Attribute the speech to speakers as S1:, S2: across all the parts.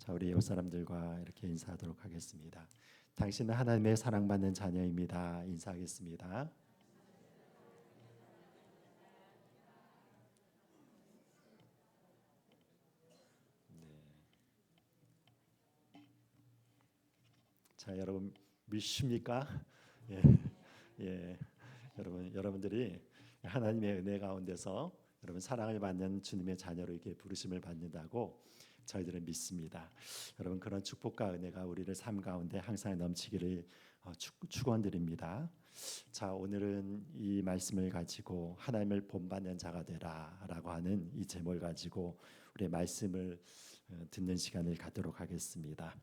S1: 자, 우리 옆 사람들과 이렇게 인사하도록 하겠습니다. 당신은 하나님의 사랑받는 자녀입니다. 인사하겠습니다. 자, 여러분 믿습니까? 예, 예. 여러분들이 하나님의 은혜 가운데서 여러분 사랑을 받는 주님의 자녀로 이렇게 부르심을 받는다고 저희들은 믿습니다. 여러분 그런 축복과 은혜가 우리를 삶 가운데 항상 넘치기를 축원드립니다. 자, 오늘은 이 말씀을 가지고 하나님을 본받는 자가 되라라고 하는 이 제목을 가지고 우리 말씀을 듣는 시간을 갖도록 하겠습니다.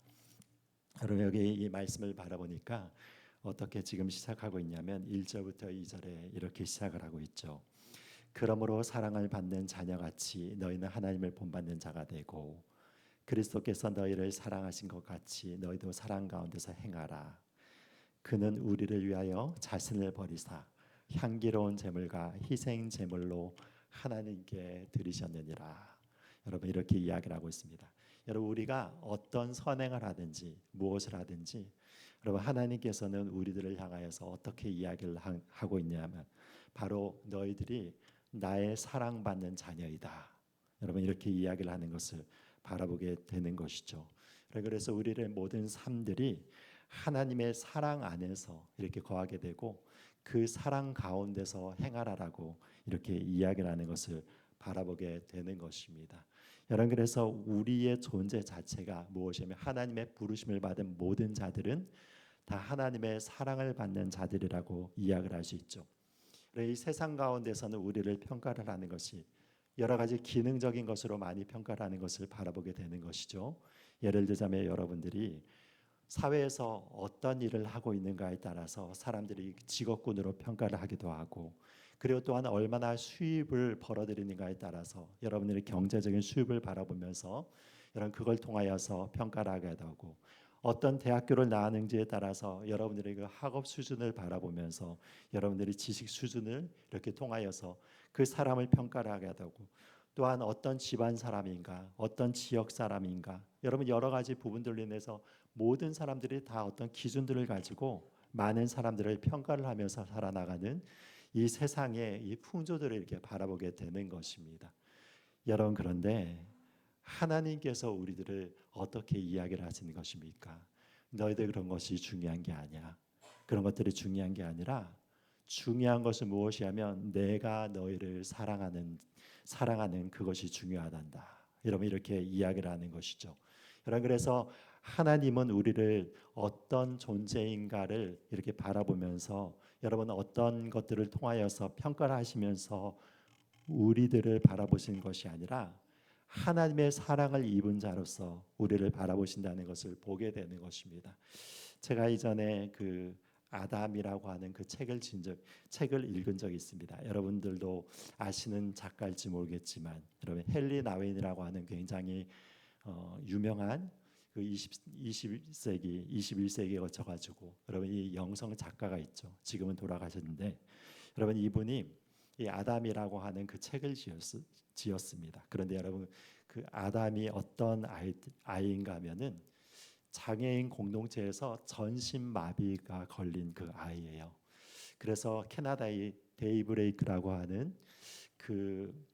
S1: 여러분 여기 이 말씀을 바라보니까 어떻게 지금 시작하고 있냐면 1절부터 2절에 이렇게 시작을 하고 있죠. 그러므로 사랑을 받는 자녀같이 너희는 하나님을 본받는 자가 되고 그리스도께서 너희를 사랑하신 것 같이 너희도 사랑 가운데서 행하라. 그는 우리를 위하여 자신을 버리사 향기로운 제물과 희생 제물로 하나님께 드리셨느니라. 여러분 이렇게 이야기를 하고 있습니다. 여러분 우리가 어떤 선행을 하든지 무엇을 하든지 여러분 하나님께서는 우리들을 향하여서 어떻게 이야기를 하고 있냐면 바로 너희들이 나의 사랑받는 자녀이다. 여러분 이렇게 이야기를 하는 것을 바라보게 되는 것이죠. 그래서 우리의 모든 삶들이 하나님의 사랑 안에서 이렇게 거하게 되고 그 사랑 가운데서 행하라라고 이렇게 이야기를 하는 것을 바라보게 되는 것입니다. 여러분 그래서 우리의 존재 자체가 무엇이냐면 하나님의 부르심을 받은 모든 자들은 다 하나님의 사랑을 받는 자들이라고 이야기를 할 수 있죠. 이 세상 가운데서는 우리를 평가를 하는 것이 여러 가지 기능적인 것으로 많이 평가를 하는 것을 바라보게 되는 것이죠. 예를 들자면 여러분들이 사회에서 어떤 일을 하고 있는가에 따라서 사람들이 직업군으로 평가를 하기도 하고 그리고 또한 얼마나 수입을 벌어들이는가에 따라서 여러분들이 경제적인 수입을 바라보면서 여러분 그걸 통하여서 평가를 하게 되고 어떤 대학교를 나왔는지에 따라서 여러분들의 그 학업 수준을 바라보면서 여러분들이 지식 수준을 이렇게 통하여서 그 사람을 평가를 하게 되고 또한 어떤 집안 사람인가 어떤 지역 사람인가 여러분 여러 가지 부분들로 인해서 모든 사람들이 다 어떤 기준들을 가지고 많은 사람들을 평가를 하면서 살아나가는 이 세상의 이 풍조들을 이렇게 바라보게 되는 것입니다. 여러분 그런데 하나님께서 우리들을 어떻게 이야기를 하시는 것입니까? 너희들 그런 것이 중요한 게 아니야. 그런 것들이 중요한 게 아니라 중요한 것은 무엇이냐면 내가 너희를 사랑하는 그것이 중요하단다. 여러분 이렇게 이야기를 하는 것이죠. 여러분 그래서 하나님은 우리를 어떤 존재인가를 이렇게 바라보면서 여러분 어떤 것들을 통하여서 평가를 하시면서 우리들을 바라보시는 것이 아니라 하나님의 사랑을 입은 자로서 우리를 바라보신다는 것을 보게 되는 것입니다. 제가 이전에 그 아담이라고 하는 그 책을 읽은 적이 있습니다. 여러분들도 아시는 작가일지 모르겠지만 여러분 헨리 나윈이라고 하는 굉장히 유명한 그 20세기, 21세기에 거쳐 가지고 여러분 이 영성 작가가 있죠. 지금은 돌아가셨는데 여러분 이분이 이 아담이라고 하는 그 책을 지었습니다. 그런데 여러분 그 아담이 어떤 아이인가 하면은 장애인 공동체에서 전신마비가 걸린 그 아이예요. 그래서 캐나다의 데이브레이크라고 하는 그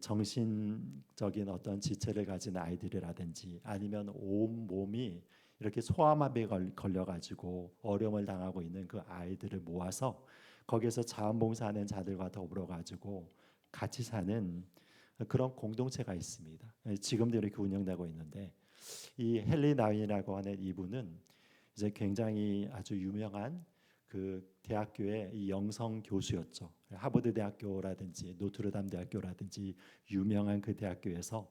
S1: 정신적인 어떤 지체를 가진 아이들이라든지 아니면 온 몸이 이렇게 소아마비에 걸려가지고 어려움을 당하고 있는 그 아이들을 모아서 거기에서 자원봉사하는 자들과 더불어 가지고 같이 사는 그런 공동체가 있습니다. 지금도 이렇게 운영되고 있는데 이 헨리 나윈이라고 하는 이분은 이제 굉장히 아주 유명한 그 대학교의 이 영성 교수였죠. 하버드 대학교라든지 노트르담 대학교라든지 유명한 그 대학교에서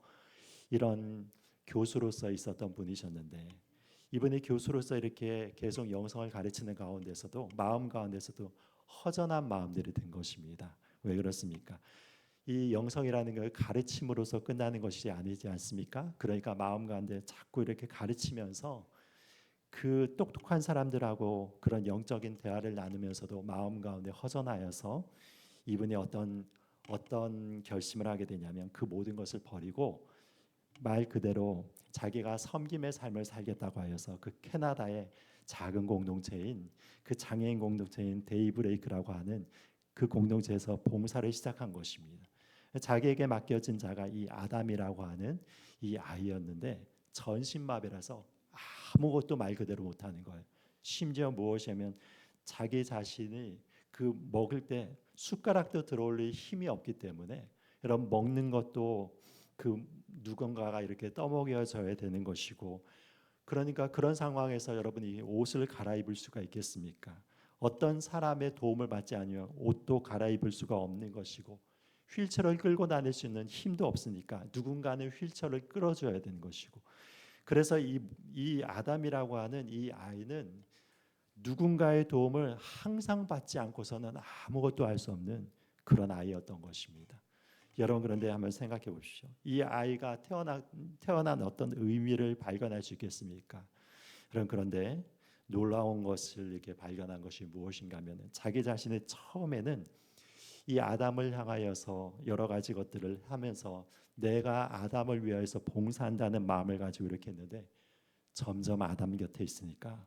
S1: 이런 교수로서 있었던 분이셨는데 이분이 교수로서 이렇게 계속 영성을 가르치는 가운데서도 마음 가운데서도 허전한 마음들이 든 것입니다. 왜 그렇습니까? 이 영성이라는 걸 가르침으로써 끝나는 것이 아니지 않습니까? 그러니까 마음 가운데 자꾸 이렇게 가르치면서 그 똑똑한 사람들하고 그런 영적인 대화를 나누면서도 마음 가운데 허전하여서 이분이 어떤 결심을 하게 되냐면 그 모든 것을 버리고 말 그대로 자기가 섬김의 삶을 살겠다고 하여서 그 캐나다의 작은 공동체인 그 장애인 공동체인 데이브레이크라고 하는 그 공동체에서 봉사를 시작한 것입니다. 자기에게 맡겨진 자가 이 아담이라고 하는 이 아이였는데 전신마비라서 아무것도 말 그대로 못하는 거예요. 심지어 무엇이냐면 자기 자신이 그 먹을 때 숟가락도 들어올릴 힘이 없기 때문에 여러분 먹는 것도 그 누군가가 이렇게 떠먹여줘야 되는 것이고, 그러니까 그런 상황에서 여러분이 옷을 갈아입을 수가 있겠습니까? 어떤 사람의 도움을 받지 않으면 옷도 갈아입을 수가 없는 것이고, 휠체어를 끌고 다닐 수 있는 힘도 없으니까 누군가는 휠체어를 끌어줘야 되는 것이고, 그래서 이 아담이라고 하는 이 아이는 누군가의 도움을 항상 받지 않고서는 아무것도 할 수 없는 그런 아이였던 것입니다. 여러분, 그런데 한번 생각해 보십시오. 이 아이가 태어난 어떤 의미를 발견할 수 있겠습니까? 그런데 놀라운 것을 이렇게 발견한 것이 무엇인가 하면, 자기 자신의 처음에는 이 아담을 향하여서 여러 가지 것들을 하면서 내가 아담을 위하여서 봉사한다는 마음을 가지고 이렇게 했는데, 점점 아담 곁에 있으니까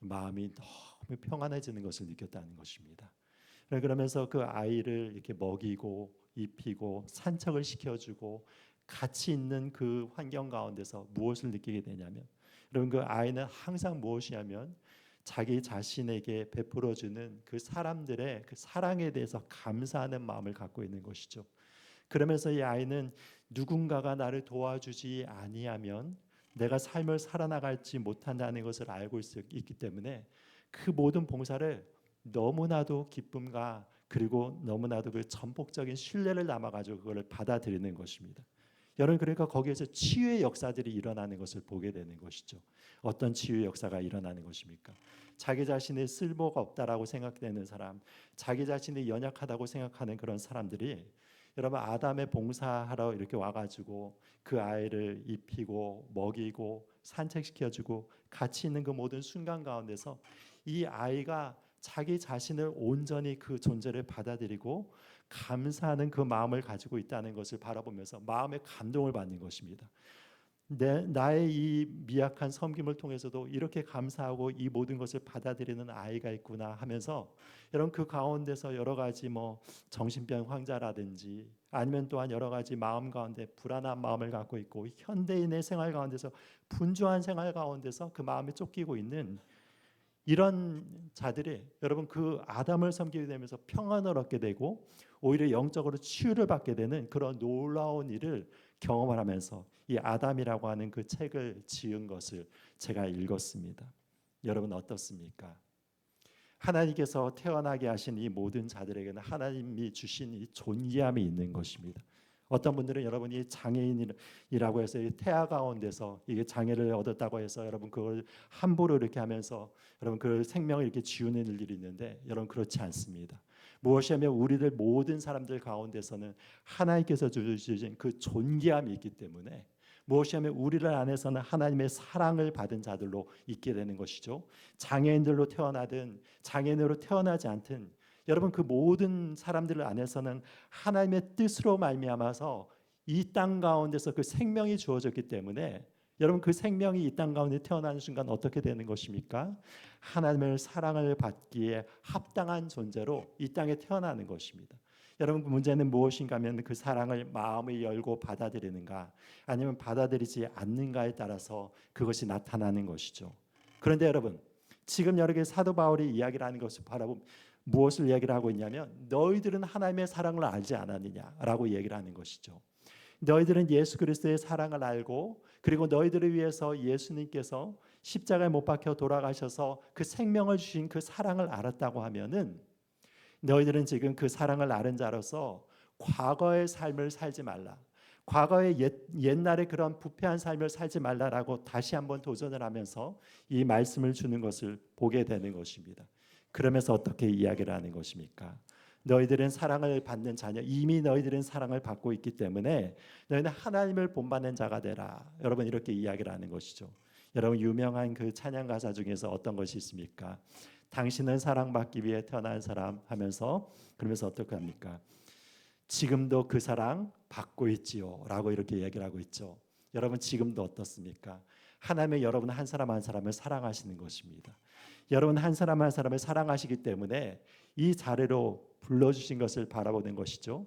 S1: 마음이 너무 평안해지는 것을 느꼈다는 것입니다. 그러면서 그 아이를 이렇게 먹이고 입히고 산책을 시켜주고 같이 있는 그 환경 가운데서 무엇을 느끼게 되냐면, 여러분, 그 아이는 항상 무엇이냐면 자기 자신에게 베풀어주는 그 사람들의 그 사랑에 대해서 감사하는 마음을 갖고 있는 것이죠. 그러면서 이 아이는 누군가가 나를 도와주지 아니하면 내가 삶을 살아나갈지 못한다는 것을 알고 있기 때문에 그 모든 봉사를 너무나도 기쁨과 그리고 너무나도 그 전폭적인 신뢰를 담아가지고 그걸 받아들이는 것입니다. 여러분, 그러니까 거기에서 치유의 역사들이 일어나는 것을 보게 되는 것이죠. 어떤 치유의 역사가 일어나는 것입니까? 자기 자신의 쓸모가 없다라고 생각되는 사람, 자기 자신이 연약하다고 생각하는 그런 사람들이 여러분 아담의 봉사하러 이렇게 와가지고 그 아이를 입히고 먹이고 산책시켜주고 같이 있는 그 모든 순간 가운데서 이 아이가 자기 자신을 온전히 그 존재를 받아들이고 감사하는 그 마음을 가지고 있다는 것을 바라보면서 마음의 감동을 받는 것입니다. 나의 이 미약한 섬김을 통해서도 이렇게 감사하고 이 모든 것을 받아들이는 아이가 있구나 하면서, 여러분 그 가운데서 여러 가지 정신병 환자라든지 아니면 또한 여러 가지 마음 가운데 불안한 마음을 갖고 있고 현대인의 생활 가운데서 분주한 생활 가운데서 그 마음이 쫓기고 있는 이런 자들이 여러분 그 아담을 섬기게 되면서 평안을 얻게 되고 오히려 영적으로 치유를 받게 되는 그런 놀라운 일을 경험을 하면서 이 아담이라고 하는 그 책을 지은 것을 제가 읽었습니다. 여러분 어떻습니까? 하나님께서 태어나게 하신 이 모든 자들에게는 하나님이 주신 이 존귀함이 있는 것입니다. 어떤 분들은 여러분이 장애인이라고 해서 태아 가운데서 이게 장애를 얻었다고 해서 여러분 그걸 함부로 이렇게 하면서 여러분 그 생명을 이렇게 지우는 일들이 있는데, 여러분 그렇지 않습니다. 무엇이냐면 우리들 모든 사람들 가운데서는 하나님께서 주신 그 존귀함이 있기 때문에, 무엇이냐면 우리를 안에서는 하나님의 사랑을 받은 자들로 있게 되는 것이죠. 장애인들로 태어나든 장애인으로 태어나지 않든 여러분 그 모든 사람들 안에서는 하나님의 뜻으로 말미암아서 이 땅 가운데서 그 생명이 주어졌기 때문에, 여러분 그 생명이 이 땅 가운데 태어나는 순간 어떻게 되는 것입니까? 하나님의 사랑을 받기에 합당한 존재로 이 땅에 태어나는 것입니다. 여러분 문제는 무엇인가 하면 그 사랑을 마음을 열고 받아들이는가 아니면 받아들이지 않는가에 따라서 그것이 나타나는 것이죠. 그런데 여러분 지금 여러 개 사도 바울이 이야기를 하는 것을 바라보면 무엇을 얘기를 하고 있냐면, 너희들은 하나님의 사랑을 알지 않았느냐라고 얘기를 하는 것이죠. 너희들은 예수 그리스도의 사랑을 알고 그리고 너희들을 위해서 예수님께서 십자가에 못 박혀 돌아가셔서 그 생명을 주신 그 사랑을 알았다고 하면은, 너희들은 지금 그 사랑을 아는 자로서 과거의 삶을 살지 말라, 과거의 옛날의 그런 부패한 삶을 살지 말라라고 다시 한번 도전을 하면서 이 말씀을 주는 것을 보게 되는 것입니다. 그러면서 어떻게 이야기를 하는 것입니까? 너희들은 사랑을 받는 자녀, 이미 너희들은 사랑을 받고 있기 때문에 너희는 하나님을 본받는 자가 되라. 여러분 이렇게 이야기를 하는 것이죠. 여러분 유명한 그 찬양 가사 중에서 어떤 것이 있습니까? 당신은 사랑받기 위해 태어난 사람 하면서, 그러면서 어떻게 합니까? 지금도 그 사랑 받고 있지요 라고 이렇게 얘기를 하고 있죠. 여러분 지금도 어떻습니까? 하나님의 여러분 한 사람 한 사람을 사랑하시는 것입니다. 여러분 한 사람 한 사람을 사랑하시기 때문에 이 자리로 불러주신 것을 바라보는 것이죠.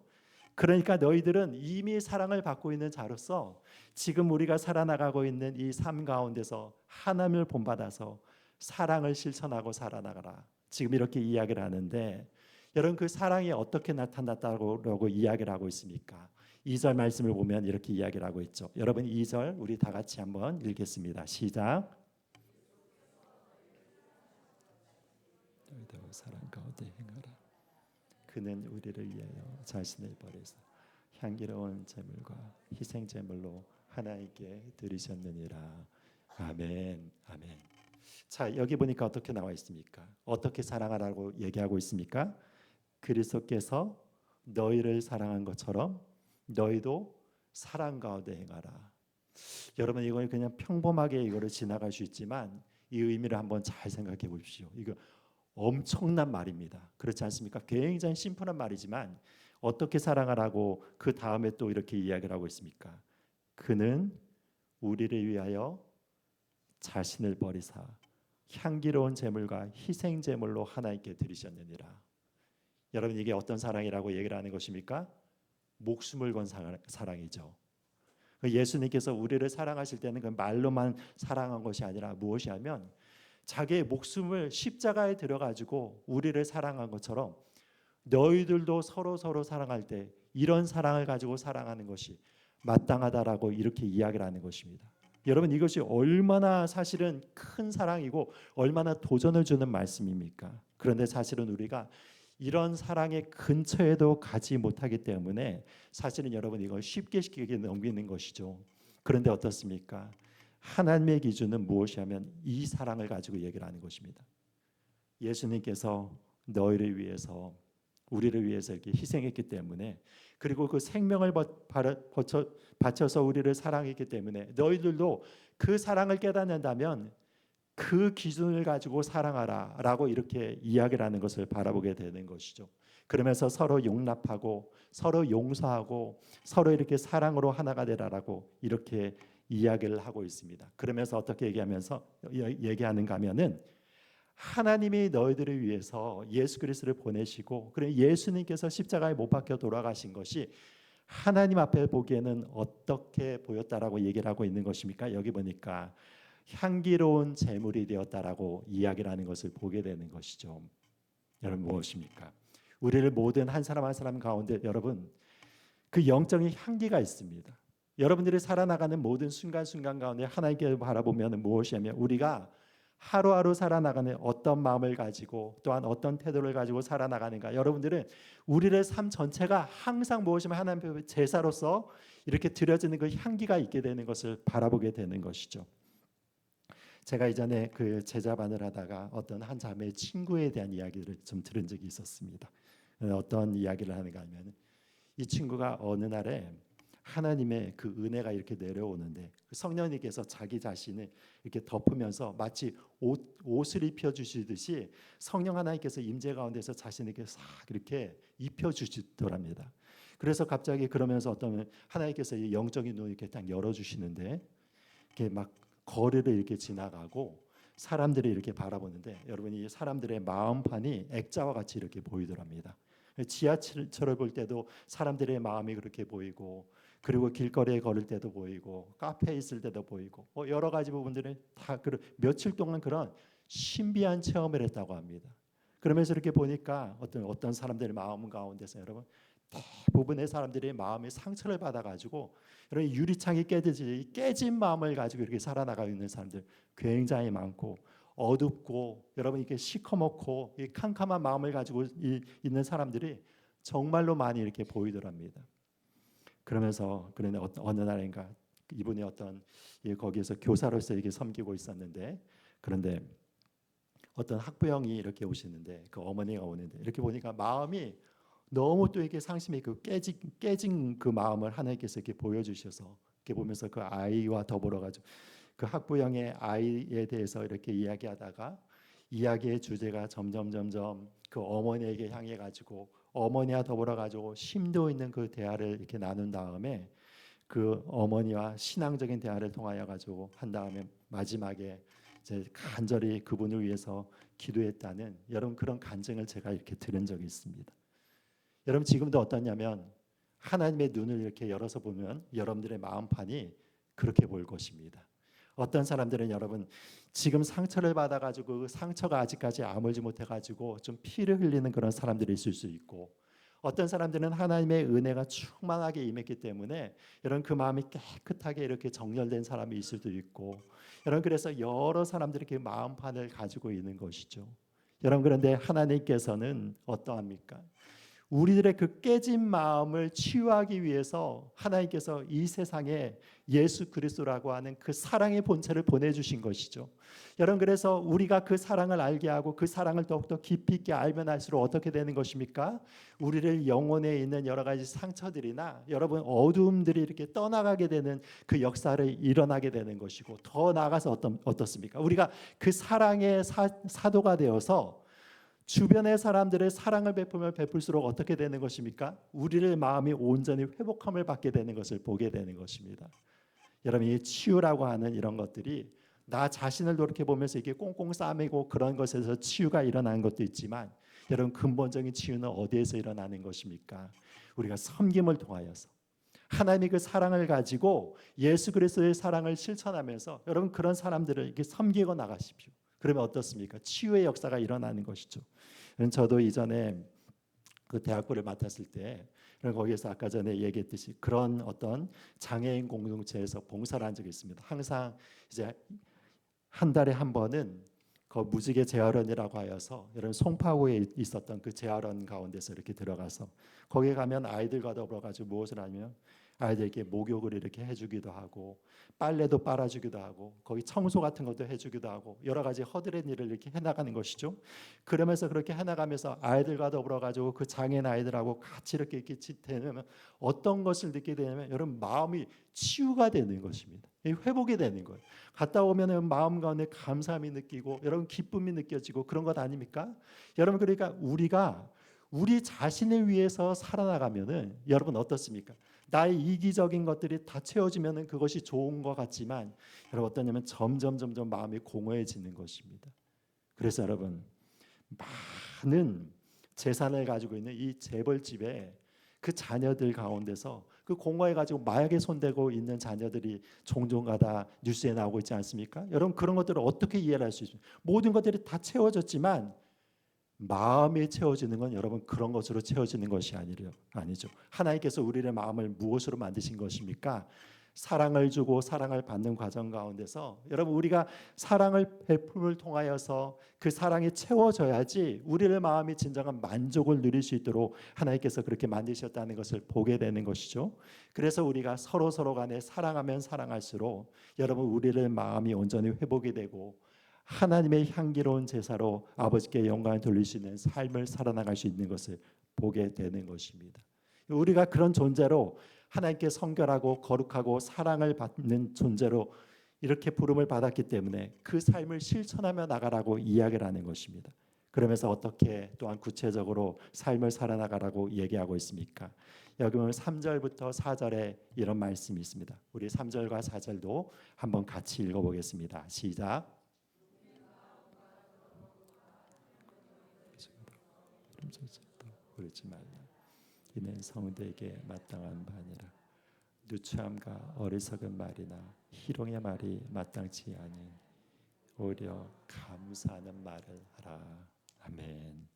S1: 그러니까 너희들은 이미 사랑을 받고 있는 자로서 지금 우리가 살아나가고 있는 이 삶 가운데서 하나님을 본받아서 사랑을 실천하고 살아나가라. 지금 이렇게 이야기를 하는데 여러분 그 사랑이 어떻게 나타났다고 이야기를 하고 있습니까? 2절 말씀을 보면 이렇게 이야기를 하고 있죠. 여러분 2절 우리 다 같이 한번 읽겠습니다. 시작. 너희도 사랑 가운데 행하라. 그는 우리를 위하여 자신을 버려서 향기로운 제물과 희생 제물로 하나님께 드리셨느니라. 아멘. 아멘. 자, 여기 보니까 어떻게 나와 있습니까? 어떻게 사랑하라고 얘기하고 있습니까? 그리스도께서 너희를 사랑한 것처럼 너희도 사랑 가운데 행하라. 여러분 이걸 그냥 평범하게 이거를 지나갈 수 있지만 이 의미를 한번 잘 생각해 보십시오. 이거 엄청난 말입니다. 그렇지 않습니까? 굉장히 심플한 말이지만 어떻게 사랑하라고 그 다음에 또 이렇게 이야기를 하고 있습니까? 그는 우리를 위하여 자신을 버리사 향기로운 제물과 희생 제물로 하나님께 드리셨느니라. 여러분 이게 어떤 사랑이라고 얘기를 하는 것입니까? 목숨을 건 사랑이죠. 예수님께서 우리를 사랑하실 때는 그 말로만 사랑한 것이 아니라 무엇이 하면 자기의 목숨을 십자가에 들여가지고 우리를 사랑한 것처럼 너희들도 서로 사랑할 때 이런 사랑을 가지고 사랑하는 것이 마땅하다라고 이렇게 이야기를 하는 것입니다. 여러분 이것이 얼마나 사실은 큰 사랑이고 얼마나 도전을 주는 말씀입니까? 그런데 사실은 우리가 이런 사랑의 근처에도 가지 못하기 때문에 사실은 여러분 이걸 쉽게 넘기는 것이죠. 그런데 어떻습니까? 하나님의 기준은 무엇이냐면 이 사랑을 가지고 얘기를 하는 것입니다. 예수님께서 너희를 위해서 우리를 위해서 이렇게 희생했기 때문에 그리고 그 생명을 바쳐서 우리를 사랑했기 때문에 너희들도 그 사랑을 깨닫는다면 그 기준을 가지고 사랑하라라고 이렇게 이야기를 하는 것을 바라보게 되는 것이죠. 그러면서 서로 용납하고 서로 용서하고 서로 이렇게 사랑으로 하나가 되라라고 이렇게 이야기를 하고 있습니다. 그러면서 어떻게 얘기하는가 하면은 하나님이 너희들을 위해서 예수 그리스도를 보내시고 그래 예수님께서 십자가에 못 박혀 돌아가신 것이 하나님 앞에 보기에는 어떻게 보였다라고 얘기를 하고 있는 것입니까? 여기 보니까 향기로운 제물이 되었다라고 이야기를 하는 것을 보게 되는 것이죠. 여러분 무엇입니까? 우리를 모든 한 사람 한 사람 가운데 여러분 그 영적인 향기가 있습니다. 여러분들이 살아나가는 모든 순간순간 가운데 하나님께 바라보면 무엇이냐면 우리가 하루하루 살아나가는 어떤 마음을 가지고 또한 어떤 태도를 가지고 살아나가는가. 여러분들은 우리의 삶 전체가 항상 무엇이면 하나님의 제사로서 이렇게 드려지는 그 향기가 있게 되는 것을 바라보게 되는 것이죠. 제가 이전에 그 제자반을 하다가 어떤 한 자매의 친구에 대한 이야기를 좀 들은 적이 있었습니다. 어떤 이야기를 하는가 하면 이 친구가 어느 날에 하나님의 그 은혜가 이렇게 내려오는데 성령님께서 자기 자신을 이렇게 덮으면서 마치 옷을 입혀 주시듯이 성령 하나님께서 임재 가운데서 자신에게 싹 이렇게 입혀 주시더랍니다. 그래서 갑자기 그러면서 어떤 하나님께서 영적인 눈을 이렇게 딱 열어 주시는데 이렇게 막 거리를 이렇게 지나가고 사람들이 이렇게 바라보는데 여러분 이 사람들의 마음판이 액자와 같이 이렇게 보이더랍니다. 지하철을 볼 때도 사람들의 마음이 그렇게 보이고 그리고 길거리에 걸을 때도 보이고 카페에 있을 때도 보이고 여러 가지 부분들은 다 며칠 동안 그런 신비한 체험을 했다고 합니다. 그러면서 이렇게 보니까 어떤 사람들의 마음 가운데서 여러분 대부분의 사람들이 마음의 상처를 받아가지고 여러분 유리창이 깨지듯이 깨진 마음을 가지고 이렇게 살아나가고 있는 사람들 굉장히 많고 어둡고 여러분 이렇게 시커멓고 이 캄캄한 마음을 가지고 있는 사람들이 정말로 많이 이렇게 보이더랍니다. 그러면서 그런데 어느 날인가 이분이 거기에서 교사로서 이렇게 섬기고 있었는데 그런데 어떤 학부형이 이렇게 오시는데 그 어머니가 오는데 이렇게 보니까 마음이 너무 또 이렇게 상심이 그 깨진 그 마음을 하나님께서 이렇게 보여주셔서 이렇게 보면서 그 아이와 더불어 가지고 그 학부형의 아이에 대해서 이렇게 이야기하다가 이야기의 주제가 점점 그 어머니에게 향해 가지고 어머니와 더불어 가지고 심도 있는 그 대화를 이렇게 나눈 다음에 그 어머니와 신앙적인 대화를 통하여 가지고 한 다음에 마지막에 이제 간절히 그분을 위해서 기도했다는 여러분 그런 간증을 제가 이렇게 들은 적이 있습니다. 여러분 지금도 어떠냐면 하나님의 눈을 이렇게 열어서 보면 여러분들의 마음판이 그렇게 보일 것입니다. 어떤 사람들은 여러분 지금 상처를 받아가지고 그 상처가 아직까지 아물지 못해가지고 좀 피를 흘리는 그런 사람들이 있을 수 있고, 어떤 사람들은 하나님의 은혜가 충만하게 임했기 때문에 여러분 그 마음이 깨끗하게 이렇게 정렬된 사람이 있을 수도 있고, 여러분 그래서 여러 사람들이 그 마음판을 가지고 있는 것이죠. 여러분 그런데 하나님께서는 어떠합니까? 우리들의 그 깨진 마음을 치유하기 위해서 하나님께서 이 세상에 예수 그리스도라고 하는 그 사랑의 본체를 보내주신 것이죠. 여러분 그래서 우리가 그 사랑을 알게 하고 그 사랑을 더욱더 깊이 있게 알면 알수록 어떻게 되는 것입니까? 우리를 영혼에 있는 여러 가지 상처들이나 여러분 어두움들이 이렇게 떠나가게 되는 그 역사를 일어나게 되는 것이고, 더 나아가서 어떻습니까? 우리가 그 사랑의 사도가 되어서 주변의 사람들의 사랑을 베풀면 베풀수록 어떻게 되는 것입니까? 우리의 마음이 온전히 회복함을 받게 되는 것을 보게 되는 것입니다. 여러분 이 치유라고 하는 이런 것들이 나 자신을 돌이켜보면서 이게 꽁꽁 싸매고 그런 것에서 치유가 일어나는 것도 있지만, 여러분 근본적인 치유는 어디에서 일어나는 것입니까? 우리가 섬김을 통하여서 하나님의 그 사랑을 가지고 예수 그리스도의 사랑을 실천하면서 여러분 그런 사람들을 이렇게 섬기고 나가십시오. 그러면 어떻습니까? 치유의 역사가 일어나는 것이죠. 저도 이전에 그 대학부를 맡았을 때 거기에서 아까 전에 얘기했듯이 그런 어떤 장애인 공동체에서 봉사를 한 적이 있습니다. 항상 이제 한 달에 한 번은 그 무지개 재활원이라고 하여서 여러분 송파구에 있었던 그 재활원 가운데서 이렇게 들어가서 거기에 가면 아이들과 더불어 가지고 무엇을 하냐면 아이들에게 목욕을 이렇게 해주기도 하고 빨래도 빨아주기도 하고 거기 청소 같은 것도 해주기도 하고 여러 가지 허드렛 일을 이렇게 해나가는 것이죠. 그러면서 그렇게 해나가면서 아이들과 더불어 가지고 그 장애인 아이들하고 같이 이렇게 되면 어떤 것을 느끼게 되냐면 여러분 마음이 치유가 되는 것입니다. 회복이 되는 거예요. 갔다 오면 마음 가운데 감사함이 느끼고 여러분 기쁨이 느껴지고 그런 것 아닙니까? 여러분 그러니까 우리가 우리 자신을 위해서 살아나가면은 여러분 어떻습니까? 나의 이기적인 것들이 다 채워지면은 그것이 좋은 것 같지만 여러분 어떠냐면 점점 마음이 공허해지는 것입니다. 그래서 여러분 많은 재산을 가지고 있는 이 재벌집에 그 자녀들 가운데서 그 공허해 가지고 마약에 손대고 있는 자녀들이 종종가다 뉴스에 나오고 있지 않습니까? 여러분 그런 것들을 어떻게 이해를 할 수 있습니까? 모든 것들이 다 채워졌지만 마음이 채워지는 건 여러분 그런 것으로 채워지는 것이 아니죠. 하나님께서 우리의 마음을 무엇으로 만드신 것입니까? 사랑을 주고 사랑을 받는 과정 가운데서 여러분 우리가 사랑을 베풀을 통하여서 그 사랑이 채워져야지 우리의 마음이 진정한 만족을 누릴 수 있도록 하나님께서 그렇게 만드셨다는 것을 보게 되는 것이죠. 그래서 우리가 서로 간에 사랑하면 사랑할수록 여러분 우리의 마음이 온전히 회복이 되고 하나님의 향기로운 제사로 아버지께 영광을 돌릴 수 있는 삶을 살아나갈 수 있는 것을 보게 되는 것입니다. 우리가 그런 존재로 하나님께 성결하고 거룩하고 사랑을 받는 존재로 이렇게 부름을 받았기 때문에 그 삶을 실천하며 나가라고 이야기를 하는 것입니다. 그러면서 어떻게 또한 구체적으로 삶을 살아나가라고 얘기하고 있습니까? 여기 보면 3절부터 4절에 이런 말씀이 있습니다. 우리 3절과 4절도 한번 같이 읽어보겠습니다. 시작. 그러지 말라. 이는 성도에게 마땅한 바니라. 누추함과 어리석은 말이나 희롱의 말이 마땅치 아닌 오히려 감사하는 말을 하라. 아멘.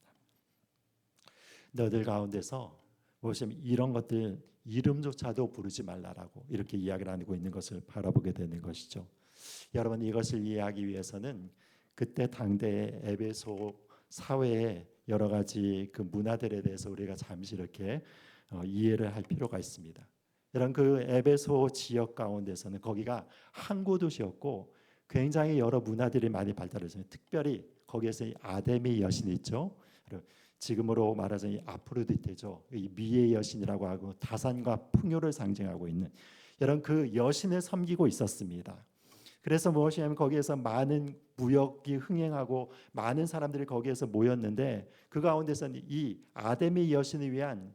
S1: 너들 가운데서 보시면 이런 것들 이름조차도 부르지 말라라고 이렇게 이야기를 하고 있는 것을 바라보게 되는 것이죠. 여러분 이것을 이해하기 위해서는 그때 당대의 에베소 사회의 여러 가지 그 문화들에 대해서 우리가 잠시 이렇게 이해를 할 필요가 있습니다. 이런 그 에베소 지역 가운데서는 거기가 항구 도시였고 굉장히 여러 문화들이 많이 발달했어요. 특별히 거기에서 이 아데미 여신이 있죠. 지금으로 말하자면 이 아프로디테죠. 이 미의 여신이라고 하고 다산과 풍요를 상징하고 있는 이런 그 여신을 섬기고 있었습니다. 그래서 무엇이냐면 거기에서 많은 무역이 흥행하고 많은 사람들이 거기에서 모였는데 그 가운데서는 이 아데미 여신을 위한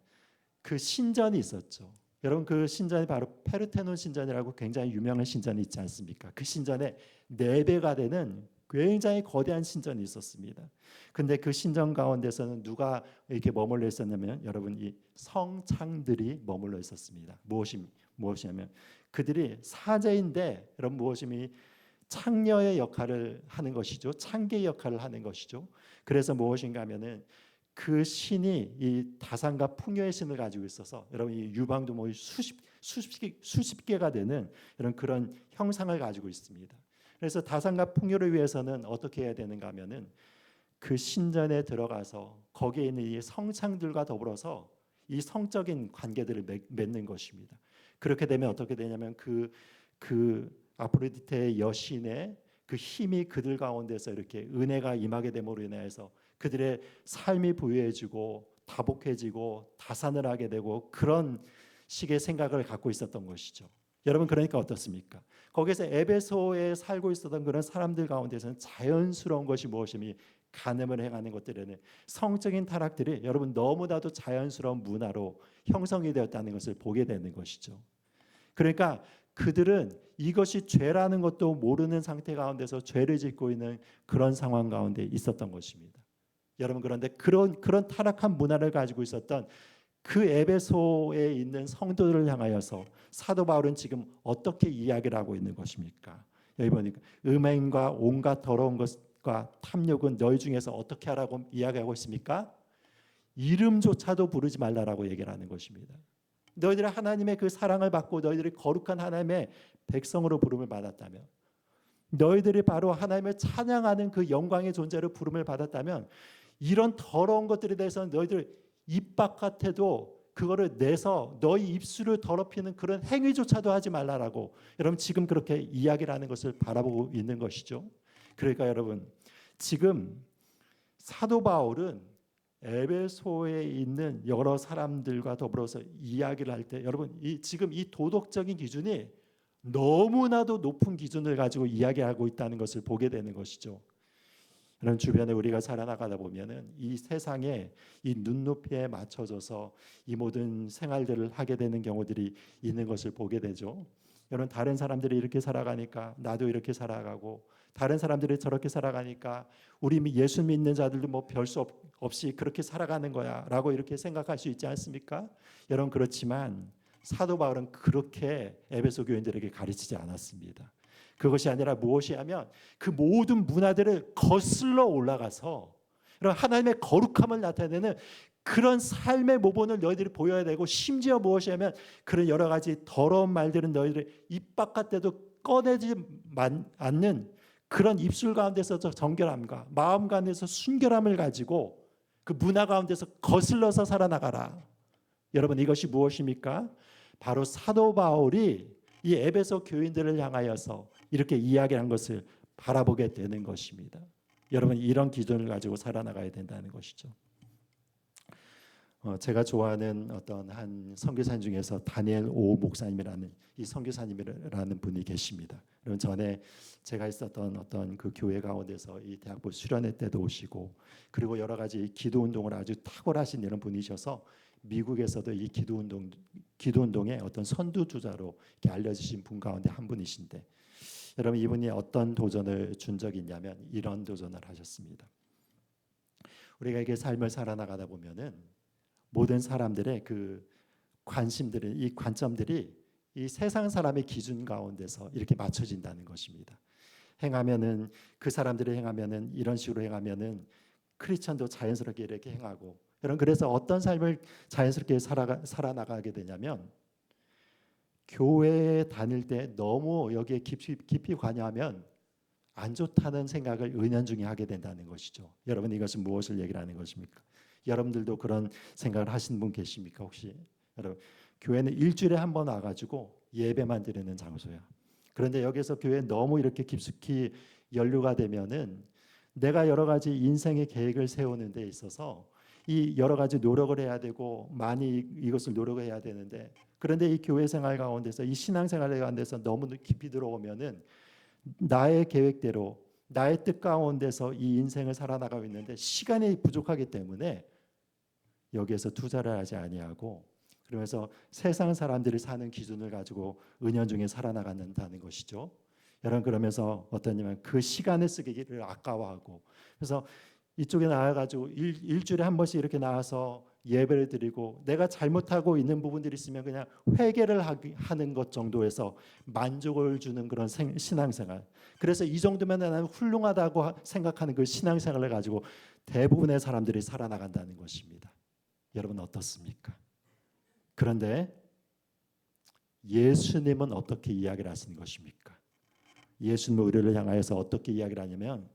S1: 그 신전이 있었죠. 여러분 그 신전이 바로 페르테논 신전이라고 굉장히 유명한 신전이 있지 않습니까? 그 신전에 4배가 되는 굉장히 거대한 신전이 있었습니다. 근데 그 신전 가운데서는 누가 이렇게 머물러 있었냐면 여러분 이 성창들이 머물러 있었습니다. 무엇이냐면 그들이 사제인데 여러분 무엇이니 창녀의 역할을 하는 것이죠. 창기의 역할을 하는 것이죠. 그래서 무엇인가 하면은 그 신이 이 다산과 풍요의 신을 가지고 있어서 여러분 이 유방도 뭐 수십 개가 되는 이런 그런 형상을 가지고 있습니다. 그래서 다산과 풍요를 위해서는 어떻게 해야 되는가 하면은 그 신전에 들어가서 거기에 있는 이 성창들과 더불어서 이 성적인 관계들을 맺는 것입니다. 그렇게 되면 어떻게 되냐면 그 아프로디테의 여신의 그 힘이 그들 가운데서 이렇게 은혜가 임하게 됨으로 인해서 그들의 삶이 부유해지고 다복해지고 다산을 하게 되고 그런 식의 생각을 갖고 있었던 것이죠. 여러분 그러니까 어떻습니까? 거기서 에베소에 살고 있었던 그런 사람들 가운데서는 자연스러운 것이 무엇이니 간음을 행하는 것들에는 성적인 타락들이 여러분 너무나도 자연스러운 문화로 형성이 되었다는 것을 보게 되는 것이죠. 그러니까 그들은 이것이 죄라는 것도 모르는 상태 가운데서 죄를 짓고 있는 그런 상황 가운데 있었던 것입니다. 여러분 그런데 그런 타락한 문화를 가지고 있었던 그 에베소에 있는 성도들을 향하여서 사도 바울은 지금 어떻게 이야기를 하고 있는 것입니까? 여기 보니까 음행과 온갖 더러운 것과 탐욕은 너희 중에서 어떻게 하라고 이야기하고 있습니까? 이름조차도 부르지 말라라고 얘기를 하는 것입니다. 너희들이 하나님의 그 사랑을 받고 너희들이 거룩한 하나님의 백성으로 부름을 받았다면 너희들이 바로 하나님을 찬양하는 그 영광의 존재로 부름을 받았다면 이런 더러운 것들에 대해서는 너희들 입 바깥에도 그거를 내서 너희 입술을 더럽히는 그런 행위조차도 하지 말라라고 여러분 지금 그렇게 이야기를 하는 것을 바라보고 있는 것이죠. 그러니까 여러분 지금 사도 바울은 에베소에 있는 여러 사람들과 더불어서 이야기를 할 때 여러분 지금 이 도덕적인 기준이 너무나도 높은 기준을 가지고 이야기하고 있다는 것을 보게 되는 것이죠. 여러분 주변에 우리가 살아나가다 보면은 이 세상에 이 눈높이에 맞춰져서 이 모든 생활들을 하게 되는 경우들이 있는 것을 보게 되죠. 여러분 다른 사람들이 이렇게 살아가니까 나도 이렇게 살아가고 다른 사람들이 저렇게 살아가니까 우리 예수 믿는 자들도 뭐 별 수 없이 그렇게 살아가는 거야라고 이렇게 생각할 수 있지 않습니까? 여러분 그렇지만 사도 바울은 그렇게 에베소 교인들에게 가르치지 않았습니다. 그것이 아니라 무엇이 하면 그 모든 문화들을 거슬러 올라가서 하나님의 거룩함을 나타내는 그런 삶의 모본을 너희들이 보여야 되고 심지어 무엇이 하면 그런 여러 가지 더러운 말들은 너희들이 입 바깥에도 꺼내지 않는 그런 입술 가운데서 정결함과 마음 가운데서 순결함을 가지고 그 문화 가운데서 거슬러서 살아나가라. 여러분 이것이 무엇입니까? 바로 사도 바울이 이 에베소 교인들을 향하여서 이렇게 이야기한 것을 바라보게 되는 것입니다. 여러분 이런 기준을 가지고 살아나가야 된다는 것이죠. 제가 좋아하는 어떤 한 선교사님 중에서 다니엘 오 목사님이라는 이 선교사님이라는 분이 계십니다. 여러분 전에 제가 있었던 어떤 그 교회 가운데서 이 대학부 수련회 때도 오시고 그리고 여러 가지 기도 운동을 아주 탁월하신 이런 분이셔서 미국에서도 이 기도 운동의 어떤 선두주자로 이렇게 알려지신 분 가운데 한 분이신데 여러분 이분이 어떤 도전을 준 적이 있냐면 이런 도전을 하셨습니다. 우리가 이게 삶을 살아나가다 보면은 모든 사람들의 그 관심들이 이 관점들이 이 세상 사람의 기준 가운데서 이렇게 맞춰진다는 것입니다. 행하면은 그 사람들이 행하면은 이런 식으로 행하면은 크리스천도 자연스럽게 이렇게 행하고 여러분 그래서 어떤 삶을 자연스럽게 살아나가게 되냐면 교회에 다닐 때 너무 여기에 깊이 관여하면 안 좋다는 생각을 은연중에 하게 된다는 것이죠. 여러분 이것은 무엇을 얘기를 하는 것입니까? 여러분들도 그런 생각을 하시는 분 계십니까? 혹시 여러분 교회는 일주일에 한 번 와가지고 예배만 드리는 장소야. 그런데 여기서 교회에 너무 이렇게 깊숙이 연루가 되면은 내가 여러 가지 인생의 계획을 세우는 데 있어서 이 여러 가지 노력을 해야 되고 많이 이것을 노력해야 되는데 그런데 이 교회 생활 가운데서 이 신앙 생활 가운데서 너무 깊이 들어오면은 나의 계획대로 나의 뜻 가운데서 이 인생을 살아나가고 있는데 시간이 부족하기 때문에 여기에서 투자를 하지 아니하고 그러면서 세상 사람들이 사는 기준을 가지고 은연중에 살아나간다는 것이죠. 여러분, 그러면서 어떠냐면 그 시간을 쓰기를 아까워하고, 그래서 이쪽에 나와가지고 일주일에 한 번씩 이렇게 나와서 예배를 드리고, 내가 잘못하고 있는 부분들이 있으면 그냥 회개를 하는 것 정도에서 만족을 주는 그런 신앙생활. 그래서 이 정도면 나는 훌륭하다고 생각하는 그 신앙생활을 가지고 대부분의 사람들이 살아나간다는 것입니다. 여러분 어떻습니까? 그런데 예수님은 어떻게 이야기를 하시는 것입니까? 예수님은 우리를 향하여서 어떻게 이야기를 하냐면,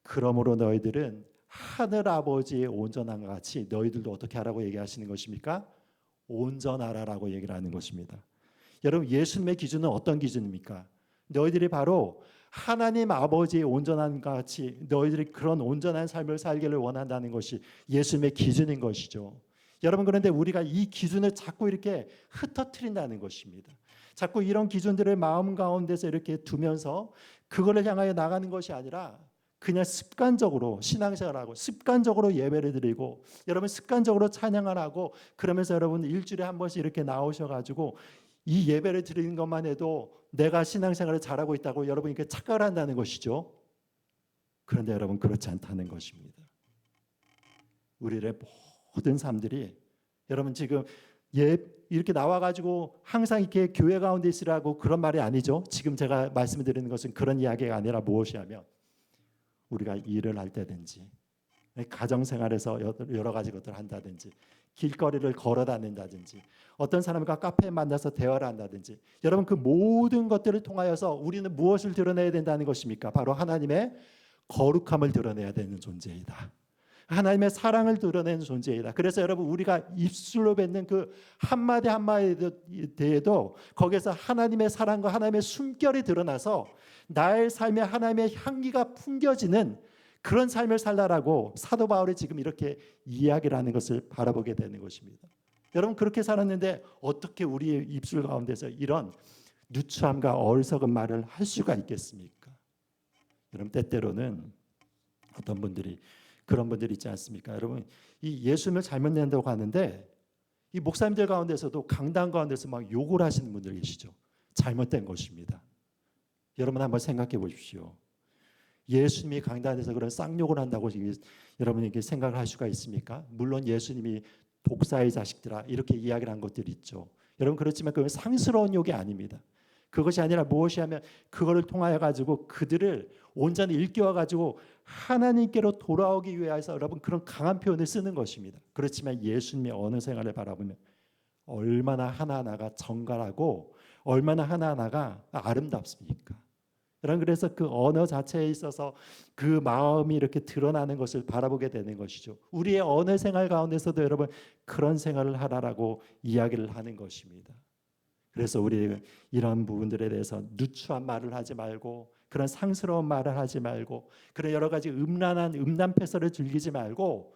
S1: 그러므로 너희들은 하늘 아버지의 온전함과 같이 너희들도 어떻게 하라고 얘기하시는 것입니까? 온전하라라고 얘기를 하는 것입니다. 여러분, 예수님의 기준은 어떤 기준입니까? 너희들이 바로 하나님 아버지의 온전함과 같이 너희들이 그런 온전한 삶을 살기를 원한다는 것이 예수님의 기준인 것이죠. 여러분, 그런데 우리가 이 기준을 자꾸 이렇게 흩어뜨린다는 것입니다. 자꾸 이런 기준들을 마음 가운데서 이렇게 두면서 그거를 향하여 나가는 것이 아니라 그냥 습관적으로 신앙생활하고 습관적으로 예배를 드리고, 여러분 습관적으로 찬양을 하고, 그러면서 여러분 일주일에 한 번씩 이렇게 나오셔가지고 이 예배를 드리는 것만 해도 내가 신앙생활을 잘하고 있다고 여러분이 이렇게 착각을 한다는 것이죠. 그런데 여러분, 그렇지 않다는 것입니다. 우리의 모든 삶들이, 여러분 지금 이렇게 나와가지고 항상 이렇게 교회 가운데 있으라고 그런 말이 아니죠. 지금 제가 말씀드리는 것은 그런 이야기가 아니라 무엇이냐면, 우리가 일을 할 때든지 가정생활에서 여러 가지 것들을 한다든지, 길거리를 걸어 다닌다든지, 어떤 사람과 카페에 만나서 대화를 한다든지, 여러분 그 모든 것들을 통하여서 우리는 무엇을 드러내야 된다는 것입니까? 바로 하나님의 거룩함을 드러내야 되는 존재이다. 하나님의 사랑을 드러내는 존재이다. 그래서 여러분, 우리가 입술로 뱉는 그 한마디 한마디에 대해도 거기에서 하나님의 사랑과 하나님의 숨결이 드러나서 나의 삶에 하나님의 향기가 풍겨지는 그런 삶을 살라라고 사도 바울이 지금 이렇게 이야기를 하는 것을 바라보게 되는 것입니다. 여러분, 그렇게 살았는데 어떻게 우리의 입술 가운데서 이런 누추함과 어리석은 말을 할 수가 있겠습니까? 여러분, 때때로는 어떤 분들이 그런 분들이 있지 않습니까? 여러분, 이 예수님을 잘못 낸다고 하는데 이 목사님들 가운데서도 강단 가운데서 막 욕을 하시는 분들 계시죠. 잘못된 것입니다. 여러분 한번 생각해 보십시오. 예수님이 강단에서 그런 쌍욕을 한다고 여러분에게 생각을 할 수가 있습니까? 물론 예수님이 독사의 자식들아 이렇게 이야기를 한 것들이 있죠. 여러분, 그렇지만 그건 상스러운 욕이 아닙니다. 그것이 아니라 무엇이 하면 그거를 통하여 가지고 그들을 온전히 일깨워 가지고 하나님께로 돌아오기 위해서 여러분 그런 강한 표현을 쓰는 것입니다. 그렇지만 예수님의 언어 생활을 바라보면 얼마나 하나하나가 정갈하고 얼마나 하나하나가 아름답습니까? 여러분, 그래서 그 언어 자체에 있어서 그 마음이 이렇게 드러나는 것을 바라보게 되는 것이죠. 우리의 언어 생활 가운데서도 여러분 그런 생활을 하라라고 이야기를 하는 것입니다. 그래서 우리 이런 부분들에 대해서 누추한 말을 하지 말고, 그런 상스러운 말을 하지 말고, 그런 여러 가지 음란 패설을 즐기지 말고,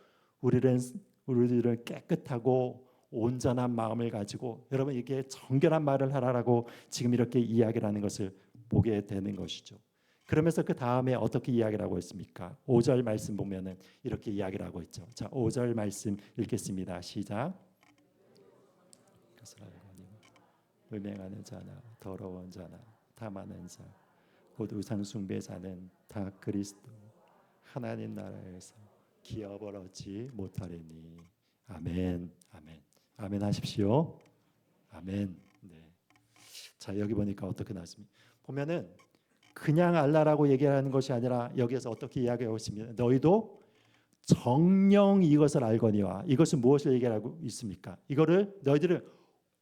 S1: 우리들은 깨끗하고 온전한 마음을 가지고 여러분 이게 정결한 말을 하라라고 지금 이렇게 이야기를 하는 것을 보게 되는 것이죠. 그러면서 그 다음에 어떻게 이야기를 하고 있습니까? 5절 말씀 보면은 이렇게 이야기를 하고 있죠. 자, 5절 말씀 읽겠습니다. 시작. 음행하는 자나 더러운 자나 탐하는 자 곧 우상 숭배자는 다 그리스도 하나님 나라에서 기업을 얻지 못하리니. 아멘. 아멘. 아멘 하십시오. 아멘. 네. 자, 여기 보니까 어떻게 나왔습니까? 보면은 그냥 알라라고 얘기하는 것이 아니라 여기에서 어떻게 이야기하고 있습니다. 너희도 정령 이것을 알거니와. 이것은 무엇을 얘기하고 있습니까? 이거를 너희들은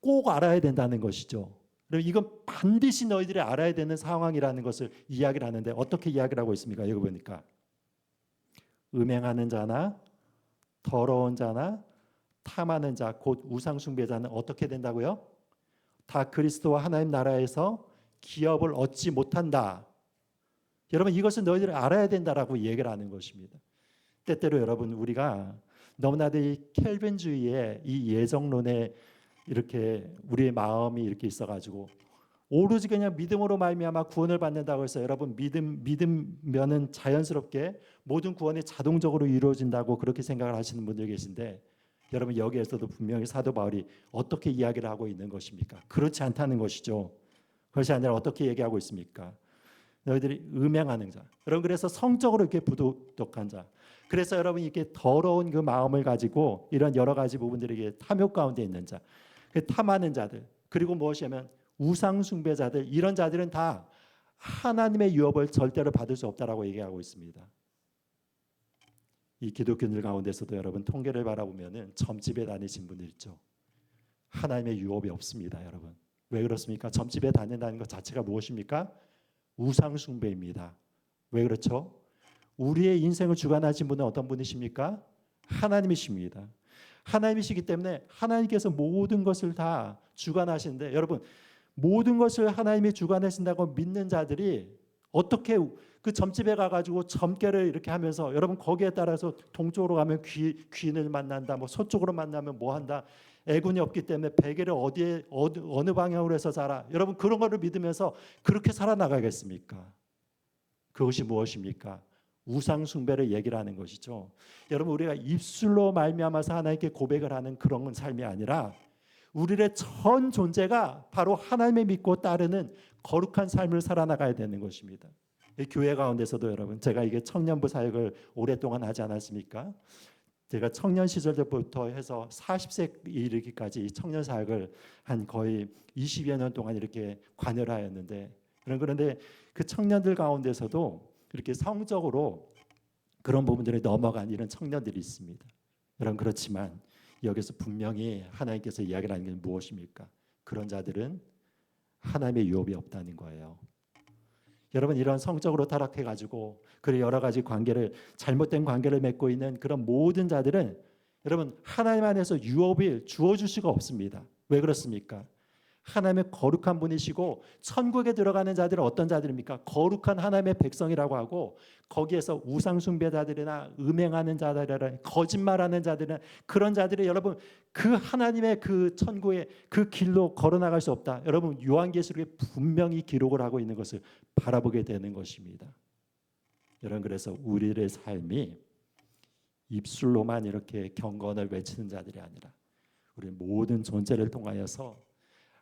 S1: 꼭 알아야 된다는 것이죠. 그리고 이건 반드시 너희들이 알아야 되는 상황이라는 것을 이야기를 하는데 어떻게 이야기를 하고 있습니까? 여기 보니까 음행하는 자나 더러운 자나 탐하는 자 곧 우상 숭배자는 어떻게 된다고요? 다 그리스도와 하나님 나라에서 기업을 얻지 못한다. 여러분, 이것은 너희들이 알아야 된다라고 얘기를 하는 것입니다. 때때로 여러분, 우리가 너무나도 이 켈빈주의의 이 예정론에 이렇게 우리의 마음이 이렇게 있어가지고 오로지 그냥 믿음으로 말미암아 구원을 받는다고 해서 여러분 믿으면은 자연스럽게 모든 구원이 자동적으로 이루어진다고 그렇게 생각을 하시는 분들 계신데, 여러분 여기에서도 분명히 사도 바울이 어떻게 이야기를 하고 있는 것입니까? 그렇지 않다는 것이죠. 그것이 아니라 어떻게 얘기하고 있습니까? 너희들이 음행하는 자. 여러분 그래서 성적으로 이렇게 부도덕한 자. 그래서 여러분 이렇게 더러운 그 마음을 가지고 이런 여러 가지 부분들에게 탐욕 가운데 있는 자. 그 탐하는 자들. 그리고 무엇이냐면 우상 숭배자들. 이런 자들은 다 하나님의 유업을 절대로 받을 수 없다라고 얘기하고 있습니다. 이 기독교인들 가운데서도 여러분 통계를 바라보면은 점집에 다니신 분들 있죠. 하나님의 유업이 없습니다, 여러분. 왜 그렇습니까? 점집에 다닌다는 것 자체가 무엇입니까? 우상 숭배입니다. 왜 그렇죠? 우리의 인생을 주관하신 분은 어떤 분이십니까? 하나님이십니다. 하나님이시기 때문에 하나님께서 모든 것을 다 주관하시는데 여러분 모든 것을 하나님이 주관하신다고 믿는 자들이 어떻게 그 점집에 가가지고 점괘를 이렇게 하면서 여러분 거기에 따라서 동쪽으로 가면 귀인을 만난다, 뭐 서쪽으로 만나면 뭐 한다, 애군이 없기 때문에 베개를 어디에 어느 방향으로 해서 자라. 여러분 그런 거를 믿으면서 그렇게 살아나가겠습니까? 그것이 무엇입니까? 우상 숭배를 얘기를 하는 것이죠. 여러분 우리가 입술로 말미암아서 하나님께 고백을 하는 그런 삶이 아니라 우리의 전 존재가 바로 하나님의 믿고 따르는 거룩한 삶을 살아나가야 되는 것입니다. 교회 가운데서도 여러분 제가 이게 청년부 사역을 오랫동안 하지 않았습니까? 제가 청년 시절 때부터 해서 40세 이르기까지 청년 사역을 한 거의 20여 년 동안 이렇게 관여를 하였는데 그런데 그 청년들 가운데서도 이렇게 성적으로 그런 부분들에 넘어간 이런 청년들이 있습니다. 여러분 그렇지만 여기서 분명히 하나님께서 이야기를 하는 게 무엇입니까? 그런 자들은 하나님의 유업이 없다는 거예요. 여러분 이런 성적으로 타락해가지고 그리고 여러 가지 관계를 잘못된 관계를 맺고 있는 그런 모든 자들은 여러분 하나님 안에서 유업을 주어줄 수가 없습니다. 왜 그렇습니까? 하나님의 거룩한 분이시고 천국에 들어가는 자들은 어떤 자들입니까? 거룩한 하나님의 백성이라고 하고 거기에서 우상 숭배자들이나 음행하는 자들이나 거짓말하는 자들이나 그런 자들이 여러분 그 하나님의 그 천국의 그 길로 걸어나갈 수 없다. 여러분 요한계시록에 분명히 기록을 하고 있는 것을 바라보게 되는 것입니다. 여러분 그래서 우리의 삶이 입술로만 이렇게 경건을 외치는 자들이 아니라 우리 모든 존재를 통하여서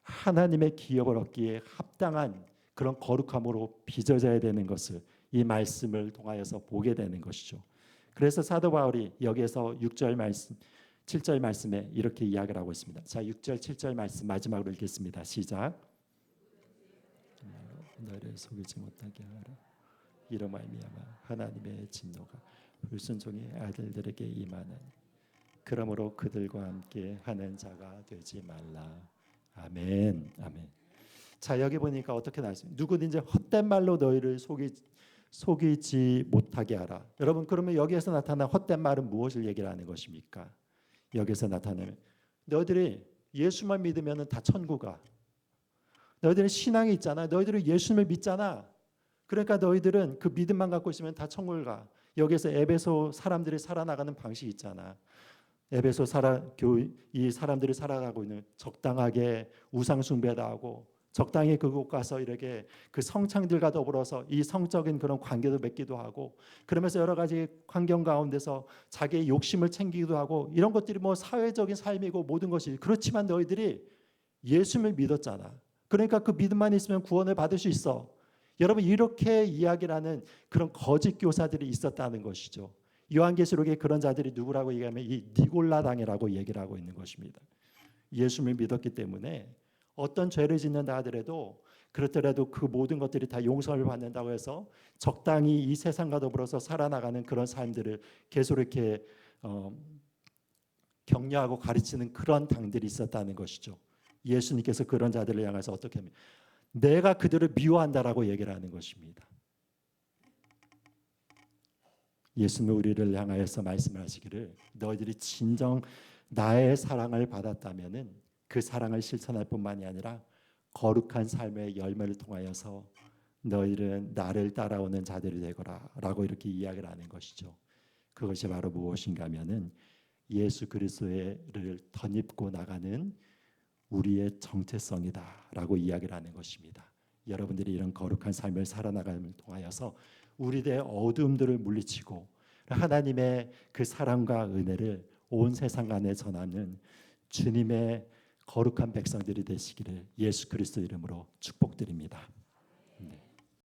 S1: 하나님의 기업을 얻기에 합당한 그런 거룩함으로 빚어져야 되는 것을 이 말씀을 통하여서 보게 되는 것이죠. 그래서 사도 바울이 여기에서 6절 말씀, 7절 말씀에 이렇게 이야기를 하고 있습니다. 자, 6절, 7절 말씀 마지막으로 읽겠습니다. 시작. 너를 속이지 못하게 하라. 이로 말미암아 하나님의 진노가 불순종의 아들들에게 임하는 그러므로 그들과 함께 하는 자가 되지 말라. 아멘. 아멘. 자 여기 보니까 어떻게 나왔습니까? 누구든지 헛된 말로 너희를 속이지 못하게 하라. 여러분 그러면 여기에서 나타난 헛된 말은 무엇을 얘기를 하는 것입니까? 여기서 나타나는 너희들이 예수만 믿으면 다 천국 가. 너희들은 신앙이 있잖아. 너희들은 예수님을 믿잖아. 그러니까 너희들은 그 믿음만 갖고 있으면 다 천국을 가. 여기서 에베소 사람들이 살아나가는 방식이 있잖아. 에베소 이 사람들이 살아가고 있는 적당하게 우상 숭배도 하고 적당히 그곳 가서 이렇게 그 성창들과 더불어서 이 성적인 그런 관계도 맺기도 하고 그러면서 여러 가지 환경 가운데서 자기의 욕심을 챙기기도 하고 이런 것들이 뭐 사회적인 삶이고 모든 것이 그렇지만 너희들이 예수님을 믿었잖아. 그러니까 그 믿음만 있으면 구원을 받을 수 있어. 여러분 이렇게 이야기를 하는 그런 거짓 교사들이 있었다는 것이죠. 요한계시록에 그런 자들이 누구라고 얘기하면 이 니골라당이라고 얘기를 하고 있는 것입니다. 예수님을 믿었기 때문에 어떤 죄를 짓는다 하더라도 그렇더라도 그 모든 것들이 다 용서를 받는다고 해서 적당히 이 세상과 더불어서 살아나가는 그런 삶들을 계속 이렇게 격려하고 가르치는 그런 당들이 있었다는 것이죠. 예수님께서 그런 자들을 향해서 어떻게 하면 내가 그들을 미워한다라고 얘기를 하는 것입니다. 예수님은 우리를 향하여서 말씀하시기를 너희들이 진정 나의 사랑을 받았다면은 그 사랑을 실천할 뿐만이 아니라 거룩한 삶의 열매를 통하여서 너희는 나를 따라오는 자들이 되거라라고 이렇게 이야기를 하는 것이죠. 그것이 바로 무엇인가 하면은 예수 그리스도를 덧입고 나가는 우리의 정체성이다라고 이야기를 하는 것입니다. 여러분들이 이런 거룩한 삶을 살아나감을 통하여서 우리의 어두움들을 물리치고 하나님의 그 사랑과 은혜를 온 세상 안에 전하는 주님의 거룩한 백성들이 되시기를 예수 그리스도 이름으로 축복드립니다.